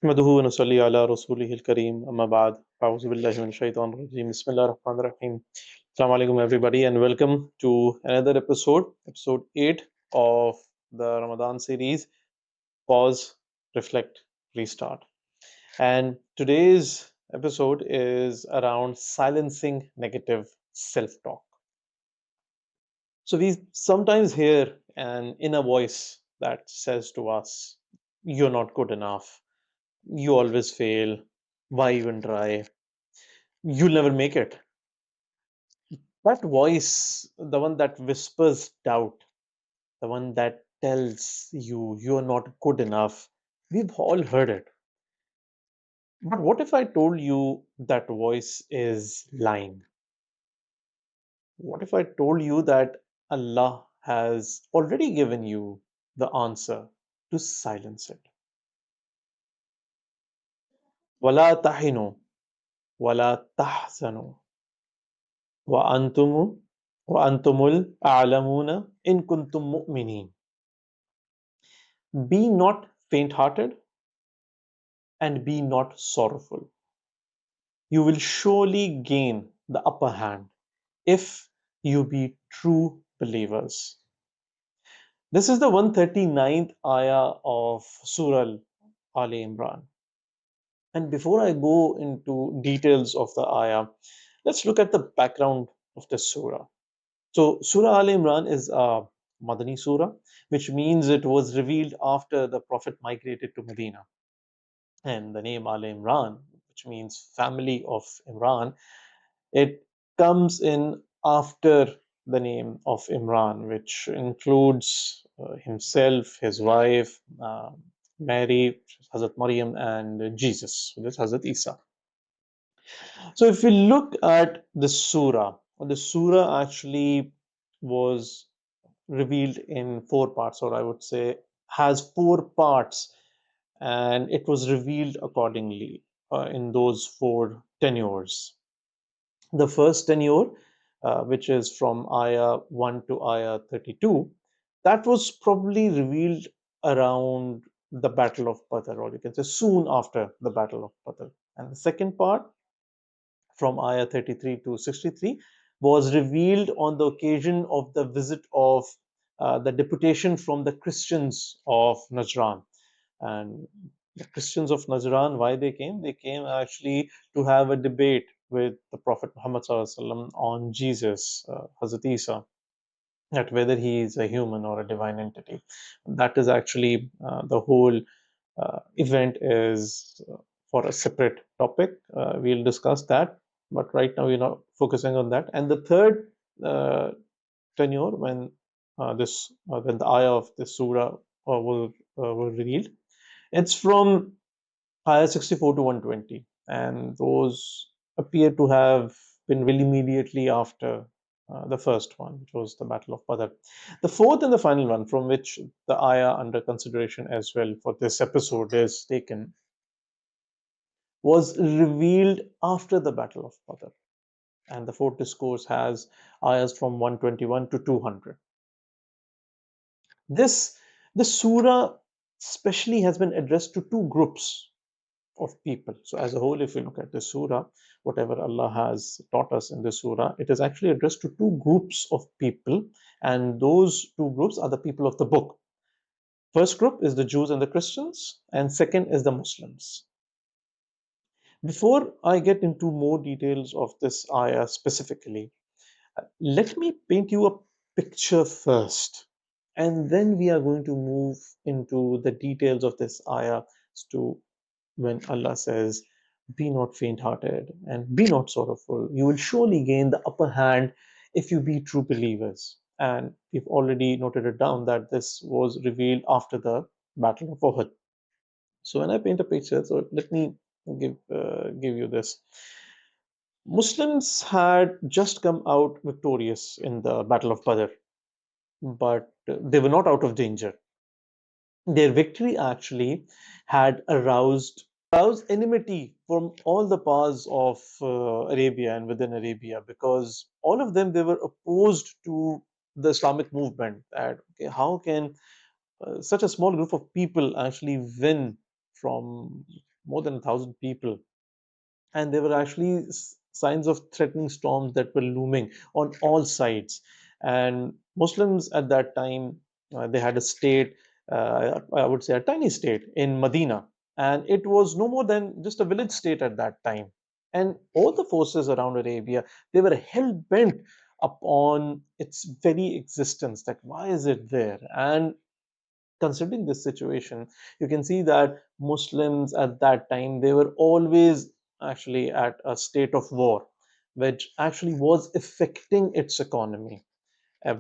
نحمده ونصلي على رسوله الكريم أما بعد أعوذ بالله من الشيطان الرجيم بسم الله الرحمن الرحيم Assalamu alaikum everybody and welcome to another episode 8 of the Ramadan series Pause, Reflect, Restart. And today's episode is around silencing negative self-talk. So we sometimes hear an inner voice that says to us, you're not good enough, you always fail, why even try? You'll never make it. That voice, the one that whispers doubt, the one that tells you you're not good enough, we've all heard it. But what if I told you that voice is lying? What if I told you that Allah has already given you the answer to silence it? وَلَا تَحِنُوا وَلَا تَحْزَنُوا وَأَنْتُمُ وَأَنْتُمُ الْأَعْلَمُونَ إِن كُنتُم مُؤْمِنِينَ. Be not faint-hearted and be not sorrowful. You will surely gain the upper hand if you be true believers. This is the 139th ayah of Surah Al-e-Imran. And before I go into details of the ayah, let's look at the background of the surah. So, Surah Al-e-Imran is a Madani surah, which means it was revealed after the Prophet migrated to Medina. And the name Al Imran, which means family of Imran, it comes in after the name of Imran, which includes himself, his wife, Mary, Hazrat Maryam, and Jesus, which is Hazrat Isa. So if we look at the surah actually was revealed in four parts, or I would say has four parts, and it was revealed accordingly in those four tenures. The first tenure, which is from ayah 1 to ayah 32, that was probably revealed around the Battle of Badr, or you can say soon after the Battle of Badr. And the second part, from ayah 33 to 63, was revealed on the occasion of the visit of the deputation from the Christians of Najran. And the Christians of Najran, why they came? They came actually to have a debate with the Prophet Muhammad SAW on Jesus, Hazrat Isa, that whether he is a human or a divine entity. That is actually the whole event is for a separate topic. We'll discuss that, but right now we're not focusing on that. And the third uh, tenure, when the ayah of this surah were revealed, it's from ayah 64 to 120, and those appear to have been really immediately after the first one, which was the Battle of Badr. The fourth and the final one, from which the ayah under consideration as well for this episode is taken, was revealed after the Battle of Badr. And the fourth discourse has ayahs from 121 to 200. This the surah specially has been addressed to two groups of people. So, as a whole, if we look at the surah, whatever Allah has taught us in the surah, it is actually addressed to two groups of people, and those two groups are the people of the book. First group is the Jews and the Christians, and second is the Muslims. Before I get into more details of this ayah specifically, let me paint you a picture first, and then we are going to move into the details of this ayah as to when Allah says, be not faint hearted and be not sorrowful. You will surely gain the upper hand if you be true believers. And we've already noted it down that this was revealed after the Battle of Uhud. So when I paint a picture, so let me give you this. Muslims had just come out victorious in the Battle of Badr, but they were not out of danger. Their victory actually had aroused enmity from all the parts of Arabia and within Arabia, because all of them, they were opposed to the Islamic movement. That okay, how can such a small group of people actually win from more than 1,000 people, and there were actually signs of threatening storms that were looming on all sides. And Muslims at that time, they had a state, I would say a tiny state in Medina, and it was no more than just a village state at that time. And all the forces around Arabia, they were hell bent upon its very existence. That why is it there? And considering this situation, you can see that Muslims at that time, they were always actually at a state of war, which actually was affecting its economy,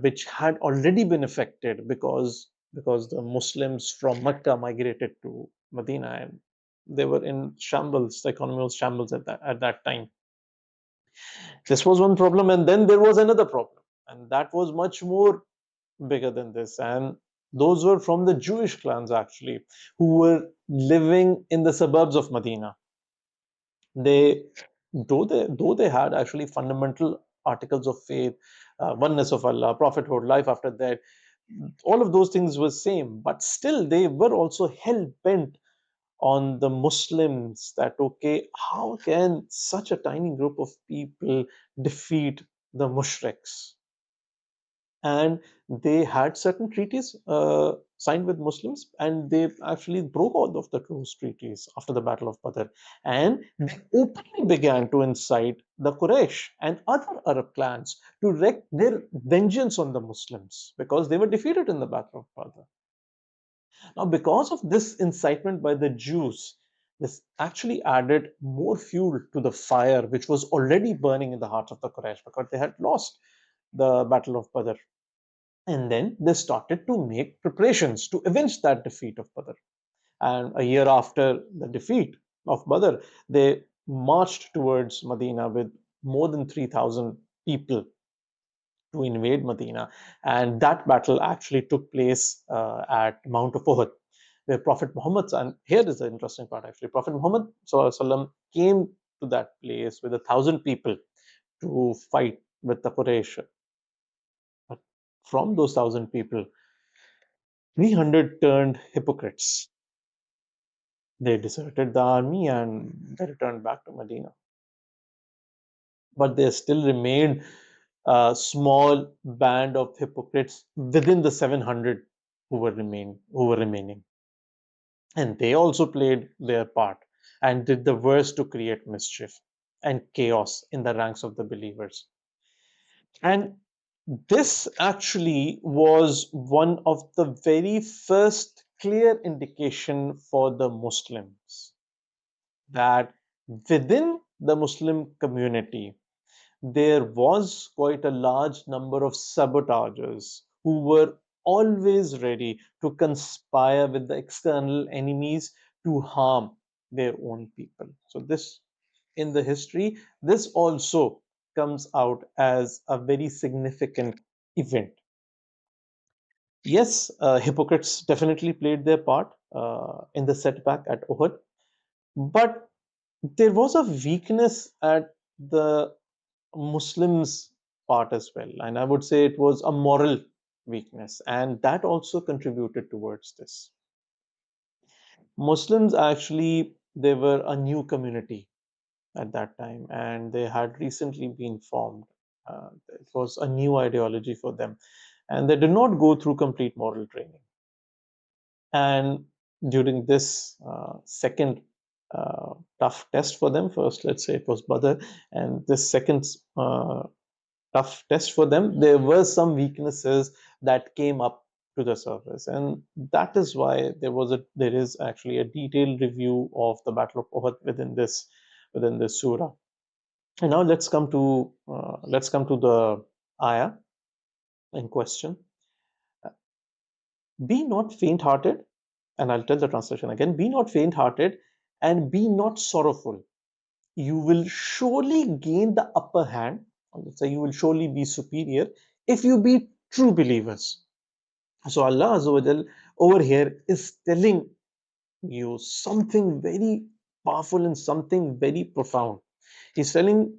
which had already been affected because the Muslims from Mecca migrated to Medina, and they were in shambles. The economy was shambles at that time. This was one problem, and then there was another problem, and that was much more bigger than this. And those were from the Jewish clans actually, who were living in the suburbs of Medina. They, though they had actually fundamental articles of faith, oneness of Allah, prophethood, life after that, all of those things were same, but still they were also hell bent on the Muslims that okay, how can such a tiny group of people defeat the mushriks? And they had certain treaties signed with Muslims, and they actually broke all of those treaties after the Battle of Badr. And they openly began to incite the Quraysh and other Arab clans to wreak their vengeance on the Muslims because they were defeated in the Battle of Badr. Now, because of this incitement by the Jews, this actually added more fuel to the fire which was already burning in the hearts of the Quraysh because they had lost the Battle of Badr. And then they started to make preparations to avenge that defeat of Badr. And a year after the defeat of Badr, they marched towards Medina with more than 3,000 people to invade Medina. And that battle actually took place at Mount of Uhud, where Prophet Muhammad, and here is the interesting part actually, Prophet Muhammad came to that place with 1,000 people to fight with the Quraysh. But from those 1,000 people, 300 turned hypocrites. They deserted the army and they returned back to Medina. But there still remained a small band of hypocrites within the 700 who were remaining. And they also played their part and did the worst to create mischief and chaos in the ranks of the believers. And this actually was one of the very first clear indication for the Muslims that within the Muslim community, there was quite a large number of sabotagers who were always ready to conspire with the external enemies to harm their own people. So, this in the history, this also comes out as a very significant event. Yes, hypocrites definitely played their part in the setback at Uhud, but there was a weakness at the Muslims' part as well. And I would say it was a moral weakness, and that also contributed towards this. Muslims actually, they were a new community at that time, and they had recently been formed. It was a new ideology for them, and they did not go through complete moral training. And during this second tough test for them, first, let's say it was Badr, and this second tough test for them, there were some weaknesses that came up to the surface, and that is why there is actually a detailed review of the Battle of Uhud within this surah. And now let's come to the ayah in question. Be not faint-hearted, and I'll tell the translation again. Be not faint-hearted, and be not sorrowful. You will surely gain the upper hand. Or let's say you will surely be superior if you be true believers. So Allah Azza wa Jal over here is telling you something very powerful and something very profound. He's telling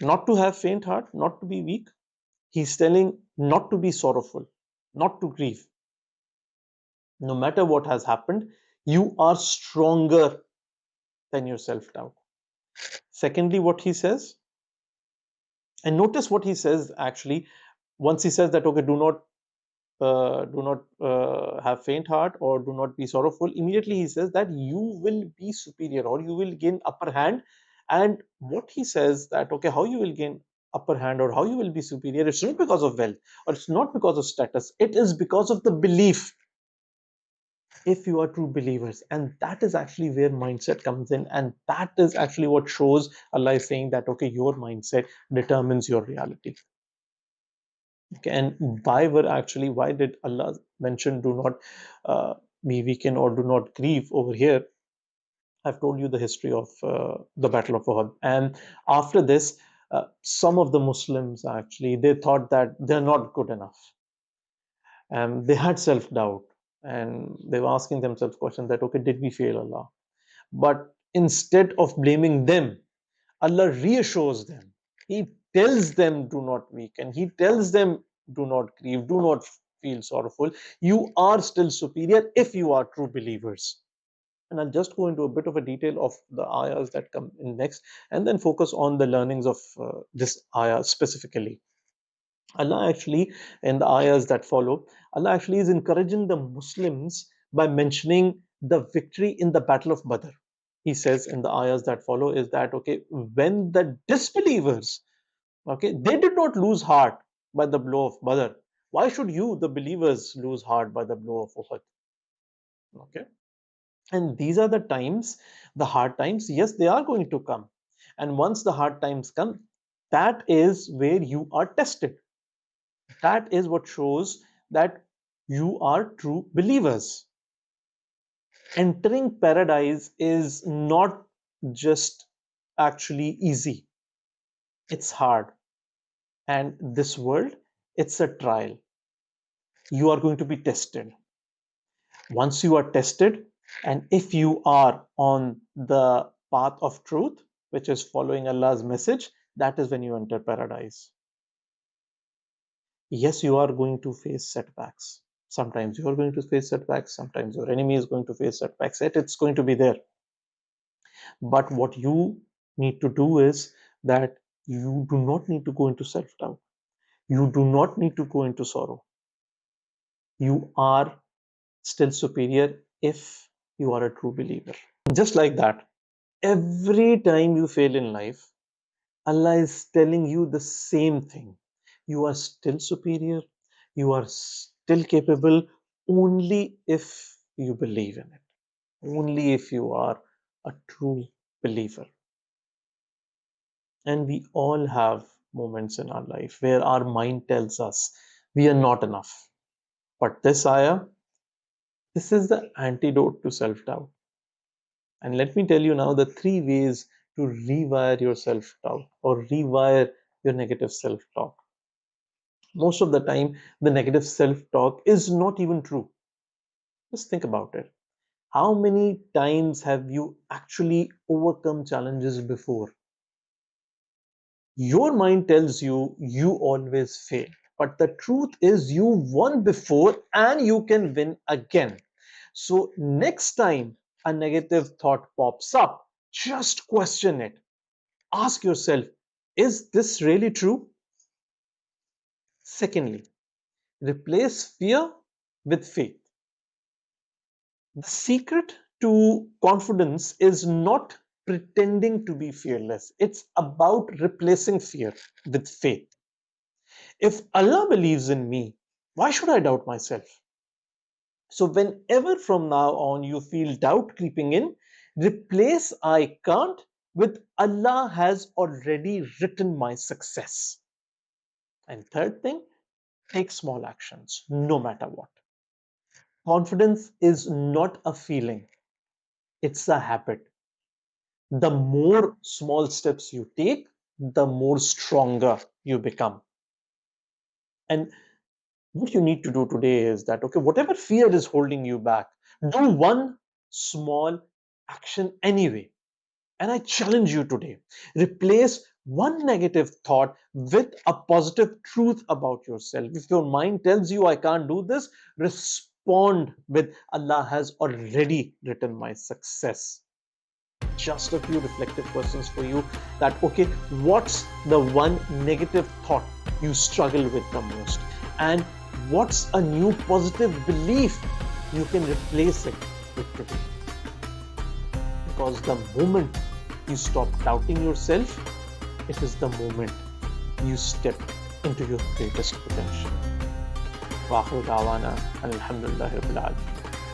not to have faint heart, not to be weak. He's telling not to be sorrowful, not to grieve. No matter what has happened, you are stronger than your self-doubt. Secondly, what he says, and notice what he says actually, once he says that, okay, do not have faint heart or do not be sorrowful. Immediately he says that you will be superior or you will gain upper hand. And what he says that, okay, how you will gain upper hand or how you will be superior, it's not because of wealth or it's not because of status, it is because of the belief. If you are true believers, and that is actually where mindset comes in, and that is actually what shows Allah is saying that, okay, your mindset determines your reality. Okay, and why did Allah mention do not be weakened or do not grieve over here? I've told you the history of the Battle of Uhud, and after this, some of the Muslims actually they thought that they're not good enough, and they had self doubt, and they were asking themselves questions that, okay, did we fail Allah? But instead of blaming them, Allah reassures them. He tells them, do not weaken. He tells them, do not grieve, do not feel sorrowful. You are still superior if you are true believers. And I'll just go into a bit of a detail of the ayahs that come in next, and then focus on the learnings of this ayah specifically. Allah actually, in the ayahs that follow, Allah actually is encouraging the Muslims by mentioning the victory in the Battle of Badr. He says in the ayahs that follow is that, okay, when the disbelievers, okay, they did not lose heart by the blow of Badr, why should you, the believers, lose heart by the blow of Uhud? Okay, and these are the times, the hard times, yes, they are going to come. And once the hard times come, that is where you are tested. That is what shows that you are true believers. Entering paradise is not just actually easy, it's hard. And this world, it's a trial. You are going to be tested. Once you are tested, and if you are on the path of truth, which is following Allah's message, that is when you enter paradise. Yes, you are going to face setbacks. Sometimes you are going to face setbacks, sometimes your enemy is going to face setbacks. It's going to be there. But what you need to do is that you do not need to go into self doubt. You do not need to go into sorrow. You are still superior if you are a true believer. Just like that, every time you fail in life, Allah is telling you the same thing. You are still superior, you are still capable only if you believe in it, only if you are a true believer. And we all have moments in our life where our mind tells us we are not enough. But this ayah, this is the antidote to self doubt. And let me tell you now the three ways to rewire your self doubt or rewire your negative self talk. Most of the time, the negative self talk is not even true. Just think about it. How many times have you actually overcome challenges before? Your mind tells you you always fail. But the truth is, you won before and you can win again. So, next time a negative thought pops up, just question it. Ask yourself, is this really true? Secondly, replace fear with faith. The secret to confidence is not pretending to be fearless, it's about replacing fear with faith. If Allah believes in me, why should I doubt myself? So, whenever from now on you feel doubt creeping in, replace I can't with Allah has already written my success. And third thing, take small actions no matter what. Confidence is not a feeling, it's a habit. The more small steps you take, the more stronger you become. And what you need to do today is that, okay, whatever fear is holding you back, do one small action anyway. And I challenge you today, replace one negative thought with a positive truth about yourself. If your mind tells you I can't do this, respond with Allah has already written my success. Just a few reflective questions for you, that okay, what's the one negative thought you struggle with the most, and what's a new positive belief you can replace it with today. Because the moment you stop doubting yourself, it is the moment you step into your greatest potential. Wa akhiru da'wana alhamdulillahi rabbil alamin.